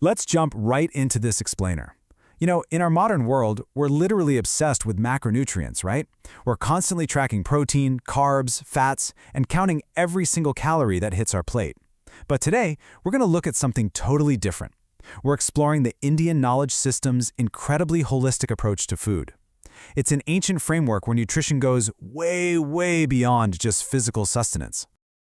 Let's jump right into this explainer. In our modern world, we're literally obsessed with macronutrients, right? We're constantly tracking protein, carbs, fats, and counting every single calorie that hits our plate. But today, we're going to look at something totally different. We're exploring the Indian knowledge system's incredibly holistic approach to food. It's an ancient framework where nutrition goes way, way beyond just physical sustenance.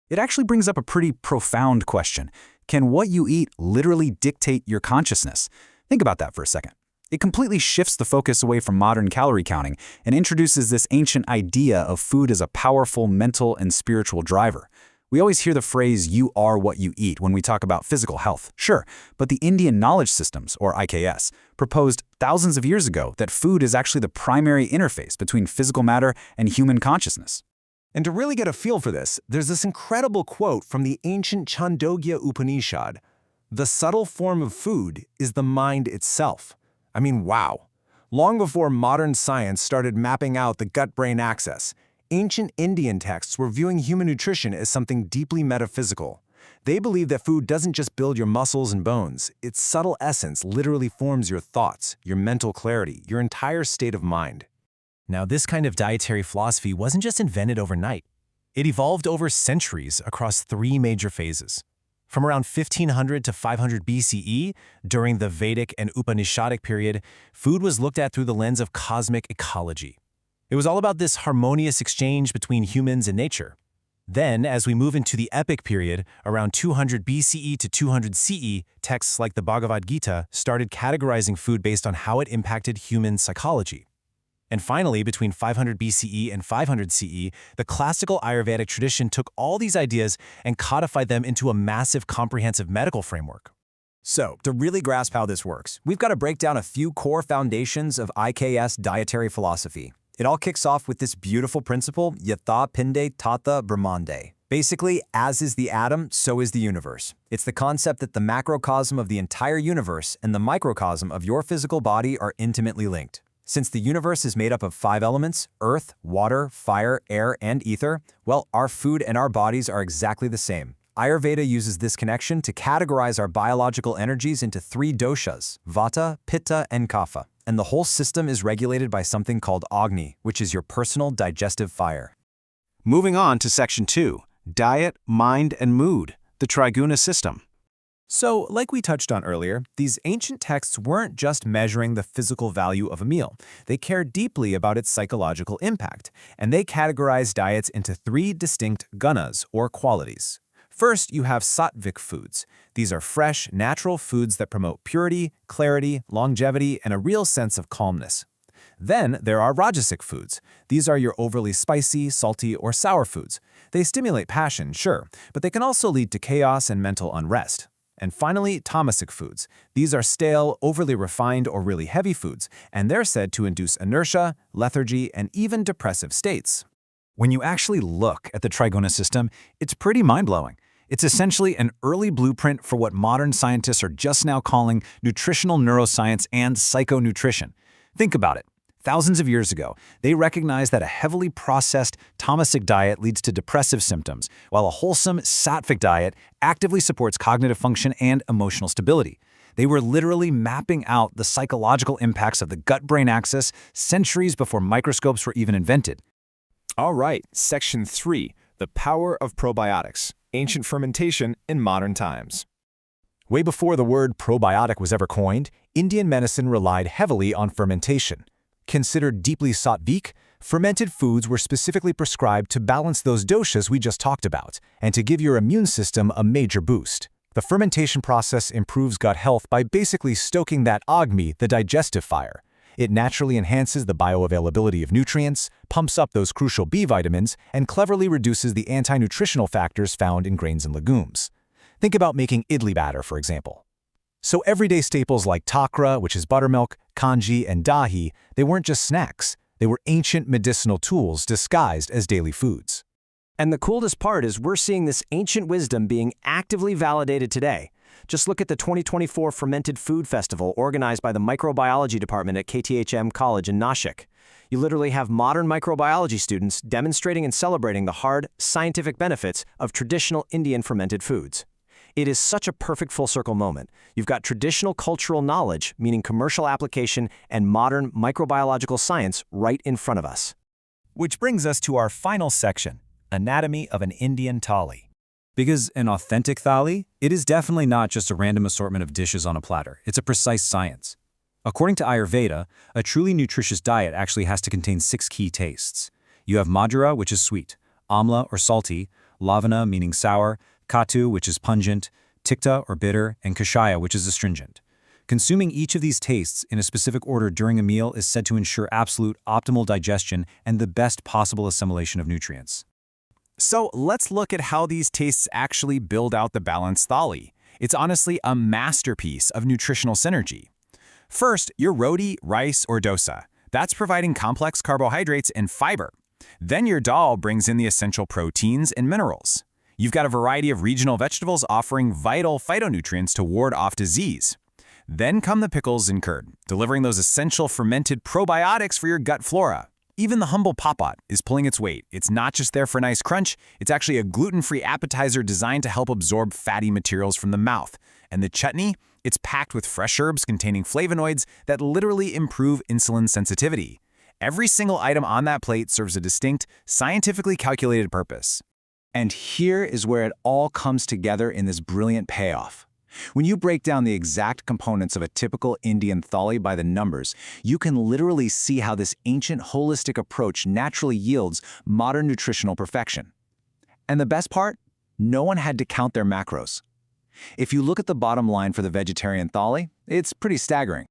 It actually brings up a pretty profound question. Can what you eat literally dictate your consciousness? Think about that for a second. It completely shifts the focus away from modern calorie counting and introduces this ancient idea of food as a powerful mental and spiritual driver. We always hear the phrase, "you are what you eat," when we talk about physical health. Sure, but the Indian knowledge systems, or IKS, proposed thousands of years ago that food is actually the primary interface between physical matter and human consciousness. And to really get a feel for this, there's this incredible quote from the ancient Chandogya Upanishad. "The subtle form of food is the mind itself." I mean, wow. Long before modern science started mapping out the gut-brain axis, ancient Indian texts were viewing human nutrition as something deeply metaphysical. They believed that food doesn't just build your muscles and bones, its subtle essence literally forms your thoughts, your mental clarity, your entire state of mind. Now, this kind of dietary philosophy wasn't just invented overnight. It evolved over centuries across three major phases. From around 1500 to 500 BCE, during the Vedic and Upanishadic period, food was looked at through the lens of cosmic ecology. It was all about this harmonious exchange between humans and nature. Then, as we move into the epic period, around 200 BCE to 200 CE, texts like the Bhagavad Gita started categorizing food based on how it impacted human psychology. And finally, between 500 BCE and 500 CE, the classical Ayurvedic tradition took all these ideas and codified them into a massive comprehensive medical framework. So, to really grasp how this works, we've got to break down a few core foundations of IKS dietary philosophy. It all kicks off with this beautiful principle, Yatha Pinde Tata Brahmande. Basically, as is the atom, so is the universe. It's the concept that the macrocosm of the entire universe and the microcosm of your physical body are intimately linked. Since the universe is made up of 5 elements, earth, water, fire, air, and ether, well, our food and our bodies are exactly the same. Ayurveda uses this connection to categorize our biological energies into 3 doshas, Vata, Pitta, and Kapha. And the whole system is regulated by something called Agni, which is your personal digestive fire. Moving on to Section 2, Diet, Mind, and Mood, the Triguna system. So, like we touched on earlier, these ancient texts weren't just measuring the physical value of a meal. They cared deeply about its psychological impact, and they categorized diets into 3 distinct gunas, or qualities. First, you have sattvic foods. These are fresh, natural foods that promote purity, clarity, longevity, and a real sense of calmness. Then there are rajasic foods. These are your overly spicy, salty, or sour foods. They stimulate passion, sure, but they can also lead to chaos and mental unrest. And finally, tamasic foods. These are stale, overly refined, or really heavy foods, and they're said to induce inertia, lethargy, and even depressive states. When you actually look at the Triguna system, it's pretty mind-blowing. It's essentially an early blueprint for what modern scientists are just now calling nutritional neuroscience and psychonutrition. Think about it. Thousands of years ago, they recognized that a heavily processed tamasic diet leads to depressive symptoms, while a wholesome sattvic diet actively supports cognitive function and emotional stability. They were literally mapping out the psychological impacts of the gut-brain axis centuries before microscopes were even invented. All right, Section 3, the power of probiotics, ancient fermentation in modern times. Way before the word probiotic was ever coined, Indian medicine relied heavily on fermentation. Considered deeply sattvic, fermented foods were specifically prescribed to balance those doshas we just talked about and to give your immune system a major boost. The fermentation process improves gut health by basically stoking that Agni, the digestive fire. It naturally enhances the bioavailability of nutrients, pumps up those crucial B vitamins, and cleverly reduces the anti-nutritional factors found in grains and legumes. Think about making idli batter, for example. So everyday staples like takra, which is buttermilk, kanji, and dahi, they weren't just snacks. They were ancient medicinal tools disguised as daily foods. And the coolest part is we're seeing this ancient wisdom being actively validated today. Just look at the 2024 Fermented Food Festival organized by the Microbiology Department at KTHM College in Nashik. You literally have modern microbiology students demonstrating and celebrating the hard, scientific benefits of traditional Indian fermented foods. It is such a perfect full circle moment. You've got traditional cultural knowledge, meaning commercial application, and modern microbiological science right in front of us. Which brings us to our final section, Anatomy of an Indian Thali. Because an authentic thali, it is definitely not just a random assortment of dishes on a platter. It's a precise science. According to Ayurveda, a truly nutritious diet actually has to contain 6 key tastes. You have madhura, which is sweet, amla or salty, lavana meaning sour, katu, which is pungent, tikta or bitter, and kashaya, which is astringent. Consuming each of these tastes in a specific order during a meal is said to ensure absolute optimal digestion and the best possible assimilation of nutrients. So let's look at how these tastes actually build out the balanced thali. It's honestly a masterpiece of nutritional synergy. First, your roti, rice, or dosa. That's providing complex carbohydrates and fiber. Then your dal brings in the essential proteins and minerals. You've got a variety of regional vegetables offering vital phytonutrients to ward off disease. Then come the pickles and curd, delivering those essential fermented probiotics for your gut flora. Even the humble papat is pulling its weight. It's not just there for a nice crunch, it's actually a gluten-free appetizer designed to help absorb fatty materials from the mouth. And the chutney? It's packed with fresh herbs containing flavonoids that literally improve insulin sensitivity. Every single item on that plate serves a distinct, scientifically calculated purpose. And here is where it all comes together in this brilliant payoff. When you break down the exact components of a typical Indian thali by the numbers, you can literally see how this ancient holistic approach naturally yields modern nutritional perfection. And the best part? No one had to count their macros. If you look at the bottom line for the vegetarian thali, it's pretty staggering.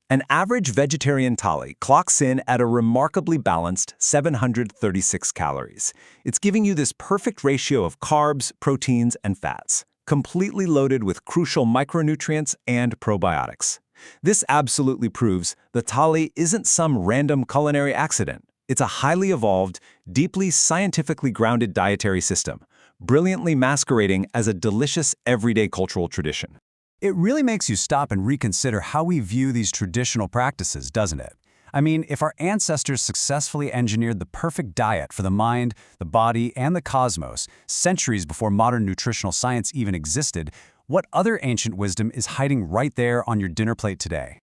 An average vegetarian thali clocks in at a remarkably balanced 736 calories. It's giving you this perfect ratio of carbs, proteins, and fats, completely loaded with crucial micronutrients and probiotics. This absolutely proves the thali isn't some random culinary accident. It's a highly evolved, deeply scientifically grounded dietary system, brilliantly masquerading as a delicious everyday cultural tradition. It really makes you stop and reconsider how we view these traditional practices, doesn't it? I mean, if our ancestors successfully engineered the perfect diet for the mind, the body, and the cosmos centuries before modern nutritional science even existed, what other ancient wisdom is hiding right there on your dinner plate today?